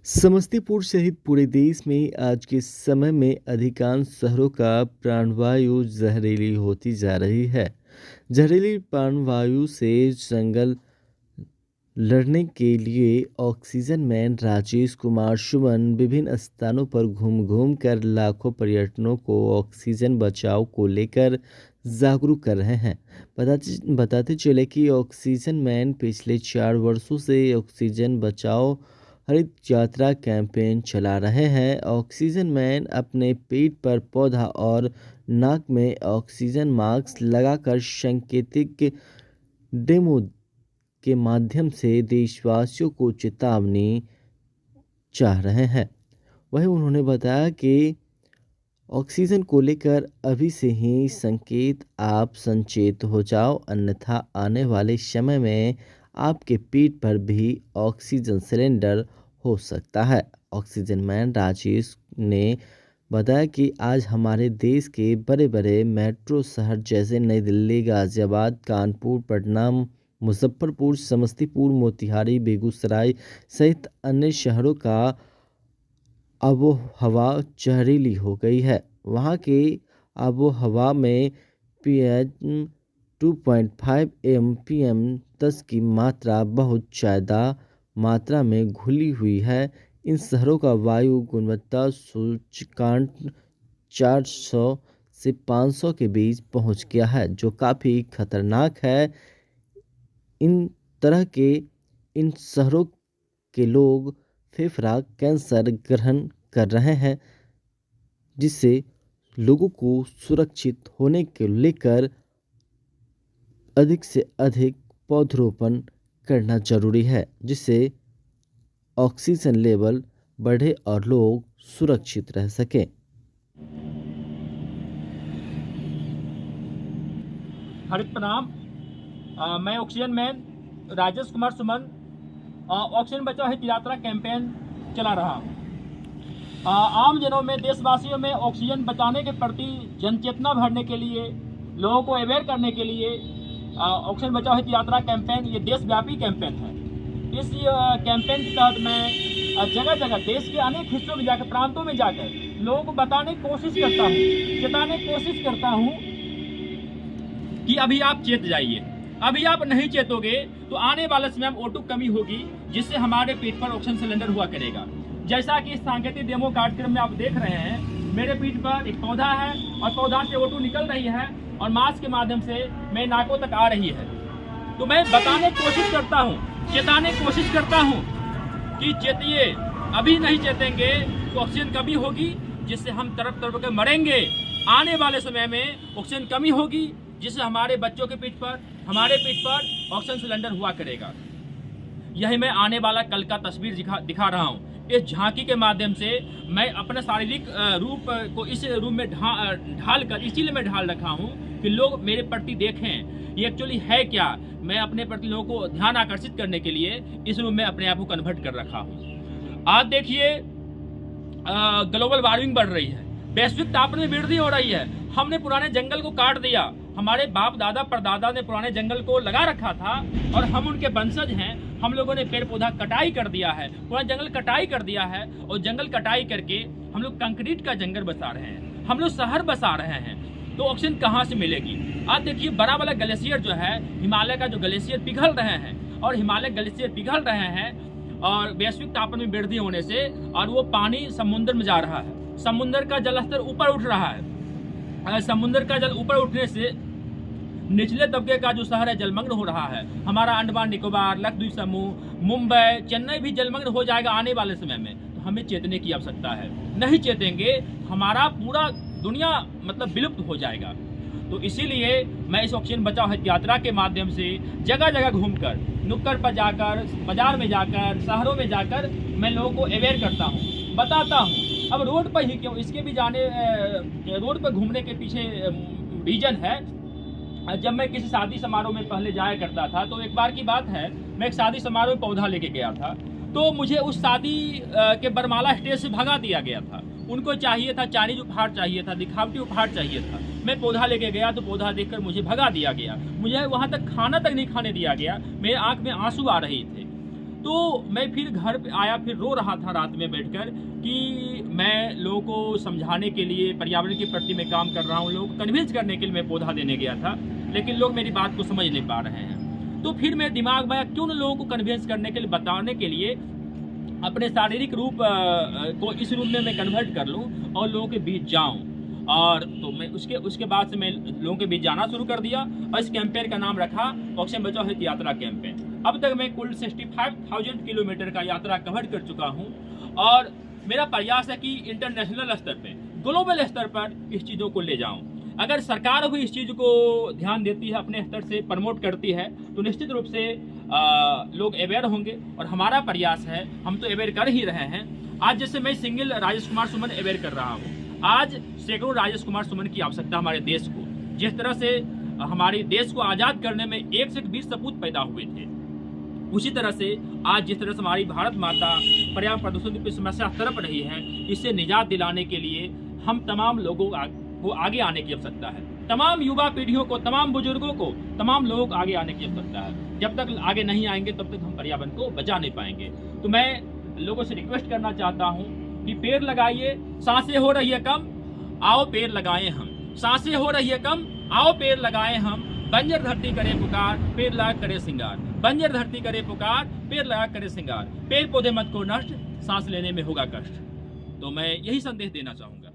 समस्तीपुर सहित पूरे देश में आज के समय में अधिकांश शहरों का प्राणवायु जहरीली होती जा रही है। जहरीली प्राणवायु से जंगल लड़ने के लिए ऑक्सीजन मैन राजेश कुमार सुमन विभिन्न स्थानों पर घूम घूम कर लाखों पर्यटकों को ऑक्सीजन बचाव को लेकर जागरूक कर रहे हैं। बताते चले कि ऑक्सीजन मैन पिछले 4 वर्षों से ऑक्सीजन बचाओ हरित यात्रा कैंपेन चला रहे हैं। ऑक्सीजन मैन अपने पेट पर पौधा और नाक में ऑक्सीजन मास्क लगाकर सांकेतिक डेमो के माध्यम से देशवासियों को चेतावनी चाह रहे हैं। वहीं उन्होंने बताया कि ऑक्सीजन को लेकर अभी से ही संकेत आप संचेत हो जाओ, अन्यथा आने वाले समय में आपके पेट पर भी ऑक्सीजन सिलेंडर हो सकता है। ऑक्सीजन मैन राजेश ने बताया कि आज हमारे देश के बड़े बड़े मेट्रो शहर जैसे नई दिल्ली, गाजियाबाद, कानपुर, पटना, मुजफ्फरपुर, समस्तीपुर, मोतिहारी, बेगूसराय सहित अन्य शहरों का आबो हवा जहरीली हो गई है। वहाँ की आबो हवा में PM 2.5 PM10 की मात्रा बहुत ज़्यादा मात्रा में घुली हुई है। इन शहरों का वायु गुणवत्ता सूचकांक 400 से 500 के बीच पहुंच गया है, जो काफ़ी खतरनाक है। इन शहरों के लोग फेफड़ा कैंसर ग्रहण कर रहे हैं, जिससे लोगों को सुरक्षित होने के लेकर अधिक से अधिक पौधरोपण करना जरूरी है, जिससे ऑक्सीजन लेवल बढ़े और लोग सुरक्षित रह सकें। हरित प्रणाम। मैं oxygen man Rajesh Kumar Suman oxygen बचाओ हित यात्रा कैंपेन चला रहा हूँ। आम जनों में, देशवासियों में ऑक्सीजन बचाने के प्रति जनचेतना भरने के लिए, लोगों को अवेयर करने के लिए ऑक्सीजन बचाओ हित यात्रा कैंपेन ये देशव्यापी कैंपेन है। इस कैंपेन के तहत मैं जगह जगह देश के अनेक हिस्सों में जाकर, प्रांतों में जाकर लोगों को बताने की कोशिश करता हूँ, चेताने की कोशिश करता हूँ कि अभी आप चेत जाइए। अभी आप नहीं चेतोगे तो आने वाले समय में O2 कमी होगी, जिससे हमारे पेट पर ऑक्सीजन सिलेंडर हुआ करेगा। जैसा कि इस सांकेतिक डेमो कार्यक्रम में आप देख रहे हैं, मेरे पीठ पर एक पौधा है और पौधा से O2 निकल रही है और मास्क के माध्यम से मेरे नाकों तक आ रही है। तो मैं बताने की कोशिश करता हूँ, चेताने की कोशिश करता हूँ कि चेतिए। अभी नहीं चेतेंगे तो ऑक्सीजन कमी होगी, जिससे हम तड़प तड़प के मरेंगे। आने वाले समय में ऑक्सीजन कमी होगी, जिससे हमारे बच्चों के पीठ पर, हमारे पीठ पर ऑक्सीजन सिलेंडर हुआ करेगा। यही मैं आने वाला कल का तस्वीर दिखा रहा हूँ। इस झांकी के माध्यम से मैं अपने शारीरिक रूप को इस रूप में ढाल कर, इसीलिए मैं ढाल रखा हूँ कि लोग मेरे प्रति देखें ये एक्चुअली है क्या। मैं अपने प्रति लोगों को ध्यान आकर्षित करने के लिए इस रूप में अपने आप को कन्वर्ट कर रखा हूँ। आज देखिए, ग्लोबल वार्मिंग बढ़ रही है, वैश्विक तापमान में वृद्धि हो रही है। हमने पुराने जंगल को काट दिया, हमारे बाप दादा परदादा ने पुराने जंगल को लगा रखा था और हम उनके वंशज हैं। हम लोगों ने पेड़ पौधा कटाई कर दिया है, पुराना जंगल कटाई कर दिया है और जंगल कटाई करके हम लोग कंक्रीट का जंगल बसा रहे हैं, हम लोग शहर बसा रहे हैं। तो ऑक्सीजन कहाँ से मिलेगी? आज देखिए, बड़ा वाला ग्लेशियर जो है, हिमालय का जो ग्लेशियर पिघल रहे हैं और हिमालय ग्लेशियर पिघल रहे हैं और वैश्विक तापमान में वृद्धि होने से, और वो पानी समुद्र में जा रहा है। समुद्र का जलस्तर ऊपर उठ रहा है। समुद्र का जल ऊपर उठने से निचले तबके का जो शहर है जलमग्न हो रहा है। हमारा अंडमान निकोबार, लक्षद्वीप समूह, मुंबई, चेन्नई भी जलमग्न हो जाएगा आने वाले समय में। तो हमें चेतने की आवश्यकता है। नहीं चेतेंगे, हमारा पूरा दुनिया मतलब विलुप्त हो जाएगा। तो इसीलिए मैं इस ऑक्सीजन बचाओ हित यात्रा के माध्यम से जगह जगह घूमकर, नुक्कड़ पर जाकर, बाजार में जाकर, शहरों में जाकर मैं लोगों को अवेयर करता हूँ, बताता हूँ। अब रोड पर ही क्यों, इसके भी रोड पर घूमने के पीछे रीजन है। जब मैं किसी शादी समारोह में पहले जाया करता था, तो एक बार की बात है, मैं एक शादी समारोह में पौधा लेके गया था, तो मुझे उस शादी के बरमाला स्टेज से भगा दिया गया था। उनको चाहिए था चाइनीज उपहार, चाहिए था दिखावटी उपहार चाहिए था। मैं पौधा लेके गया तो पौधा देखकर मुझे भगा दिया गया, मुझे वहाँ तक खाना तक नहीं खाने दिया गया, मेरे आंख में आंसू आ रहे थे। तो मैं फिर घर पे आया, फिर रो रहा था रात में बैठकर कि मैं लोगों को समझाने के लिए पर्यावरण के प्रति मैं काम कर रहा हूँ, लोगों को कन्विंस करने के लिए मैं पौधा देने गया था, लेकिन लोग मेरी बात को समझ नहीं पा रहे हैं। तो फिर मेरे दिमाग में आया क्यों न लोगों को कन्विंस करने के लिए, बताने के लिए अपने शारीरिक रूप को इस रूप में मैं कन्वर्ट कर लूँ और लोगों के बीच जाऊँ। और तो मैं उसके बाद से मैं लोगों के बीच जाना शुरू कर दिया और इस कैंपेन का नाम रखा ऑक्सीजन बचाओ हित यात्रा कैंपेन। अब तक मैं कुल 65,000 किलोमीटर का यात्रा कवर कर चुका हूं और मेरा प्रयास है कि इंटरनेशनल स्तर पे, ग्लोबल स्तर पर इस चीज़ों को ले जाऊं। अगर सरकार भी इस चीज़ को ध्यान देती है, अपने स्तर से प्रमोट करती है, तो निश्चित रूप से लोग अवेयर होंगे और हमारा प्रयास है, हम तो अवेयर कर ही रहे हैं। आज जैसे मैं सिंगल राजेश कुमार सुमन अवेयर कर रहा हूँ, आज सैकड़ों राजेश कुमार सुमन की आवश्यकता हमारे देश को। जिस तरह से हमारे देश को आज़ाद करने में 1 से 20 सपूत पैदा हुए थे, उसी तरह से आज जिस तरह से हमारी भारत माता पर्यावरण प्रदूषण की समस्या तड़प रही है, इससे निजात दिलाने के लिए हम तमाम लोगों को आगे आने की आवश्यकता है। तमाम युवा पीढ़ियों को, तमाम बुजुर्गों को, तमाम लोग आगे आने की आवश्यकता है। जब तक आगे नहीं आएंगे तब तक हम पर्यावरण को बचा नहीं पाएंगे। तो मैं लोगों से रिक्वेस्ट करना चाहता हूँ कि पेड़ लगाइए, सांसें हो रही है कम, आओ पेड़ लगाएं हम। सांसें हो रही है कम, आओ पेड़ लगाएं हम। बंजर धरती करे पुकार, पेड़ लगा करे सिंगार। बंजर धरती करे पुकार, पेड़ लगा करे सिंगार। पेड़ पौधे मत को नष्ट, सांस लेने में होगा कष्ट। तो मैं यही संदेश देना चाहूंगा।